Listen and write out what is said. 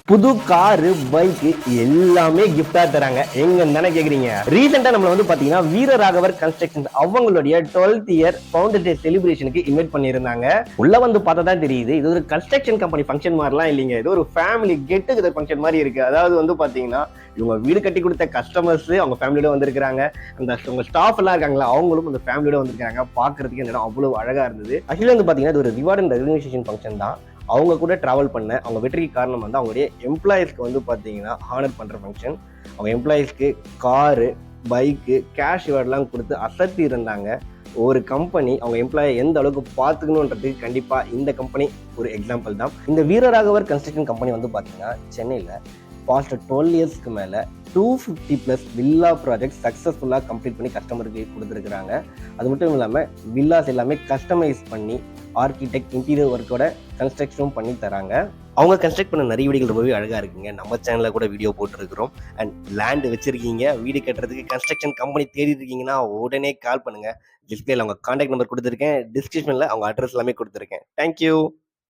புது car bike எல்லாமே கிஃப்டா தராங்க. எங்கன்னு தானே கேக்குறீங்க? ரீசெண்டா நம்மள வந்து பாத்தீங்கன்னா வீரராகவர் கன்ஸ்ட்ரக்ஷன்ஸ் அவங்களுடைய 12th இயர் ஃபவுண்டர் டே செலிப்ரேஷனுக்கு இன்வைட் பண்ணியிருந்தாங்க. உள்ள வந்து பார்த்தா தான் தெரியுது, இது ஒரு கன்ஸ்ட்ரக்ஷன் கம்பெனி ஃபங்க்ஷன் மாதிரிலாம் இல்லைங்க. இது ஒரு ஃபேமிலி கெட் டுகெதர் ஃபங்க்ஷன் மாதிரி இருக்கு. அதாவது வந்து பாத்தீங்கன்னா இவங்க வீடு கட்டி கொடுத்த கஸ்டமர்ஸ் அவங்க ஃபேமிலியோட வந்திருக்காங்க. அந்த உங்க ஸ்டாஃப் எல்லாம் இருக்காங்களா, அவங்களும் அந்த ஃபேமிலியோட வந்திருக்காங்க. பாக்குறதுக்கு இந்த இடம் அவ்வளவு அழகா இருந்தது. ஆக்சுவலி வந்து பாத்தீங்கன்னா இது ஒரு ரிவார்ட் அண்ட் ரெகக்னிஷன் ஃபங்க்ஷன் தான். அவங்க கூட டிராவல் பண்ண அவங்க வெற்றிக்கு காரணம் வந்து அவங்களுடைய எம்ப்ளாயிஸ்க்கு வந்து பார்த்தீங்கன்னா ஹானர் பண்ணுற ஃபங்க்ஷன். அவங்க எம்ப்ளாயிஸ்க்கு காரு, பைக்கு, கேஷ் ரிவார்ட்லாம் கொடுத்து அசத்தி இருந்தாங்க. ஒரு கம்பெனி அவங்க எம்ப்ளாயை எந்த அளவுக்கு பார்த்துக்கணுன்றதுக்கு கண்டிப்பாக இந்த கம்பெனி ஒரு எக்ஸாம்பிள் தான். இந்த வீரராகவர் கன்ஸ்ட்ரக்ஷன் கம்பெனி வந்து பார்த்தீங்கன்னா சென்னையில் பாஸ்ட் 12 இயர்ஸ்க்கு மேலே 250+ வில்லா ப்ராஜெக்ட் சக்ஸஸ்ஃபுல்லாக கம்ப்ளீட் பண்ணி கஸ்டமருக்கு கொடுத்துருக்குறாங்க. அது மட்டும் இல்லாமல் வில்லாஸ் எல்லாமே கஸ்டமைஸ் பண்ணி ஆர்கிடெக்ட் இன்டீரியர் ஒர்க்கோட கன்ஸ்ட்ரக்ஷனும் பண்ணி தராங்க. அவங்க கன்ஸ்ட்ரக்ட் பண்ண நிறைய வீடுகள் ரொம்பவே அழகாக இருக்குங்க. நம்ம சேனலில் கூட வீடியோ போட்டுருக்கிறோம். அண்ட் லேண்ட் வச்சிருக்கீங்க, வீடு கட்டுறதுக்கு கன்ஸ்ட்ரக்ஷன் கம்பெனி தேடி இருக்கீங்கன்னா உடனே கால் பண்ணுங்கள். டிஸ்பிளேல அவங்க கான்டாக்ட் நம்பர் கொடுத்துருக்கேன், டிஸ்கிரிப்ஷனில் அவங்க அட்ரஸ் எல்லாமே கொடுத்துருக்கேன். தேங்க்யூ.